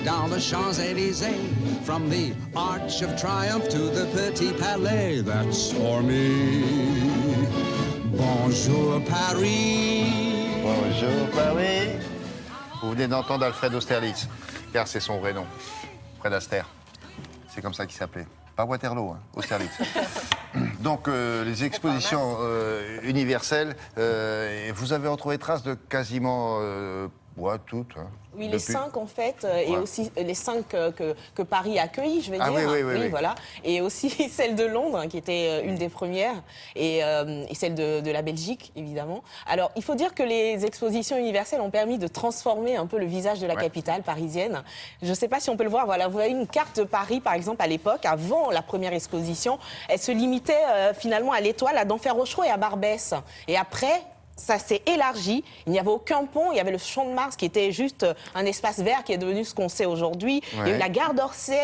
dans the Champs-Élysées, from the Arch of Triumph to the Petit Palais, that's for me. Bonjour Paris. Bonjour Paris. Vous venez d'entendre Alfred Austerlitz, car c'est son vrai nom, Fred Astaire. C'est comme ça qu'il s'appelait. Pas Waterloo, hein, Austerlitz. Donc, les expositions universelles, vous avez retrouvé trace de quasiment toutes. Hein, oui, les 5 en fait, et aussi les 5 que Paris a accueillis, je vais dire. Oui. Voilà. Et aussi celle de Londres, hein, qui était une des premières, et celle de la Belgique, évidemment. Alors, il faut dire que les expositions universelles ont permis de transformer un peu le visage de la capitale parisienne. Je ne sais pas si on peut le voir, voilà, vous avez une carte de Paris, par exemple, à l'époque, avant la première exposition, elle se limitait finalement à l'Étoile, à Denfert-Rochereau et à Barbès. Et après, ça s'est élargi, il n'y avait aucun pont, il y avait le Champ de Mars qui était juste un espace vert qui est devenu ce qu'on sait aujourd'hui. Il y a eu la gare d'Orsay,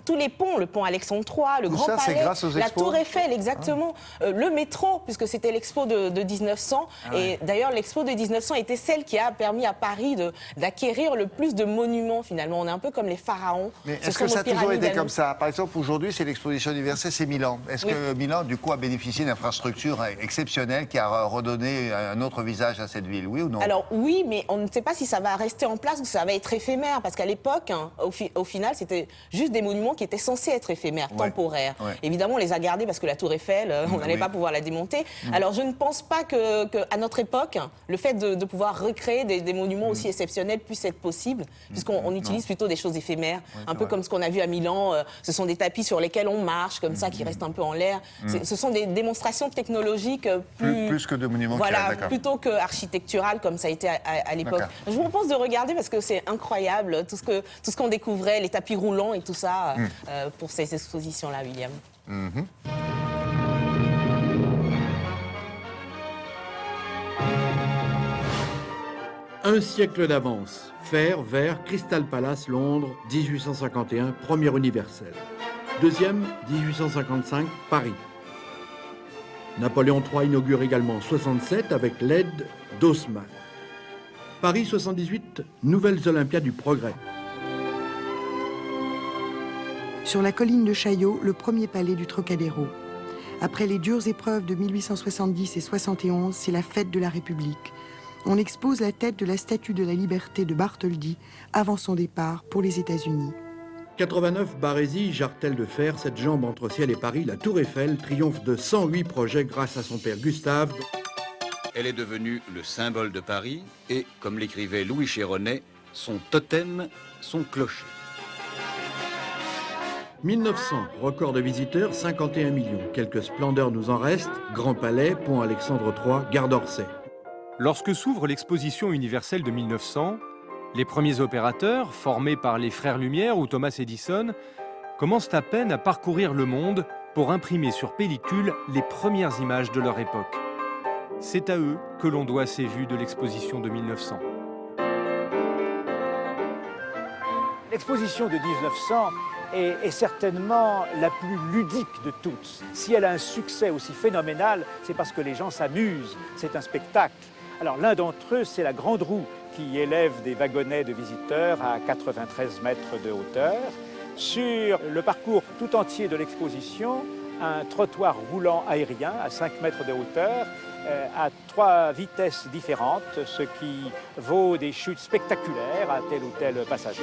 tous les ponts, le pont Alexandre III, le Grand Palais, la Tour Eiffel, exactement. Le métro, puisque c'était l'expo de 1900. Et d'ailleurs, l'expo de 1900 était celle qui a permis à Paris d'acquérir le plus de monuments, finalement. On est un peu comme les pharaons. Mais est-ce que ça a toujours été comme ça? Par exemple, aujourd'hui, c'est l'exposition universelle, c'est Milan. Est-ce que Milan, du coup, a bénéficié d'une infrastructure exceptionnelle qui a redonné un autre visage à cette ville, oui ou non? Alors oui, mais on ne sait pas si ça va rester en place ou si ça va être éphémère, parce qu'à l'époque, hein, au final, c'était juste des monuments qui étaient censés être éphémères, temporaires. Évidemment, on les a gardés parce que la Tour Eiffel, on n'allait pas pouvoir la démonter. Alors je ne pense pas qu'à notre époque, le fait de pouvoir recréer des monuments aussi exceptionnels puisse être possible, puisqu'on utilise plutôt des choses éphémères, un peu comme ce qu'on a vu à Milan. Ce sont des tapis sur lesquels on marche, comme ça, qui restent un peu en l'air. Ce sont des démonstrations technologiques plus que de monuments. Voilà, plutôt qu'architectural comme ça a été à l'époque. Je vous propose de regarder parce que c'est incroyable tout ce qu'on découvrait, les tapis roulants et tout ça pour ces expositions-là, William. Un siècle d'avance. Fer, verre, Crystal Palace, Londres, 1851, première universelle. Deuxième, 1855, Paris. Napoléon III inaugure également en 67 avec l'aide d'Haussmann. Paris 78, nouvelles Olympiades du Progrès. Sur la colline de Chaillot, le premier palais du Trocadéro. Après les dures épreuves de 1870 et 71, c'est la fête de la République. On expose la tête de la Statue de la Liberté de Bartholdi avant son départ pour les États-Unis. 89, Barésie, jartel de fer, cette jambe entre ciel et Paris, la Tour Eiffel, triomphe de 108 projets grâce à son père Gustave. Elle est devenue le symbole de Paris et, comme l'écrivait Louis Chéronnet, son totem, son clocher. 1900, record de visiteurs, 51 millions. Quelques splendeurs nous en restent, Grand Palais, Pont Alexandre III, Gare d'Orsay. Lorsque s'ouvre l'exposition universelle de 1900, les premiers opérateurs, formés par les frères Lumière ou Thomas Edison, commencent à peine à parcourir le monde pour imprimer sur pellicule les premières images de leur époque. C'est à eux que l'on doit ces vues de l'exposition de 1900. L'exposition de 1900 est certainement la plus ludique de toutes. Si elle a un succès aussi phénoménal, c'est parce que les gens s'amusent, c'est un spectacle. Alors l'un d'entre eux, c'est la Grande Roue, qui élève des wagonnets de visiteurs à 93 mètres de hauteur. Sur le parcours tout entier de l'exposition, un trottoir roulant aérien à 5 mètres de hauteur, à 3 vitesses différentes, ce qui vaut des chutes spectaculaires à tel ou tel passager.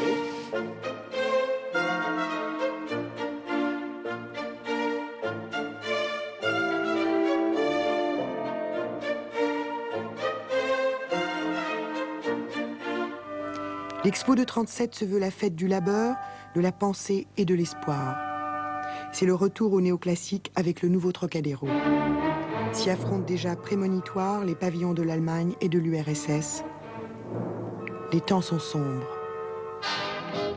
L'Expo de 37 se veut la fête du labeur, de la pensée et de l'espoir. C'est le retour au néoclassique avec le nouveau Trocadéro. S'y affrontent déjà prémonitoires les pavillons de l'Allemagne et de l'URSS. Les temps sont sombres.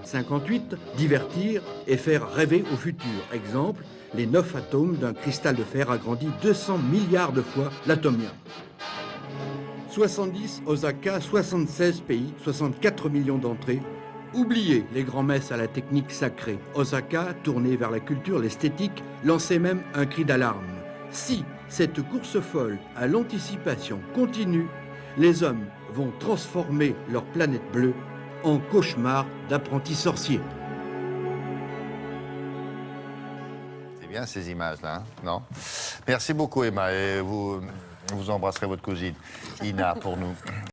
58, divertir et faire rêver au futur. Exemple, les 9 atomes d'un cristal de fer agrandi 200 milliards de fois l'atomium. 70, Osaka, 76 pays, 64 millions d'entrées. Oubliez les grands-messes à la technique sacrée. Osaka, tourné vers la culture, l'esthétique, lançait même un cri d'alarme. Si cette course folle à l'anticipation continue, les hommes vont transformer leur planète bleue en cauchemar d'apprenti sorcier. C'est bien ces images-là, hein, non? Merci beaucoup, Emma, et vous embrasserez votre cousine, Ina, pour nous.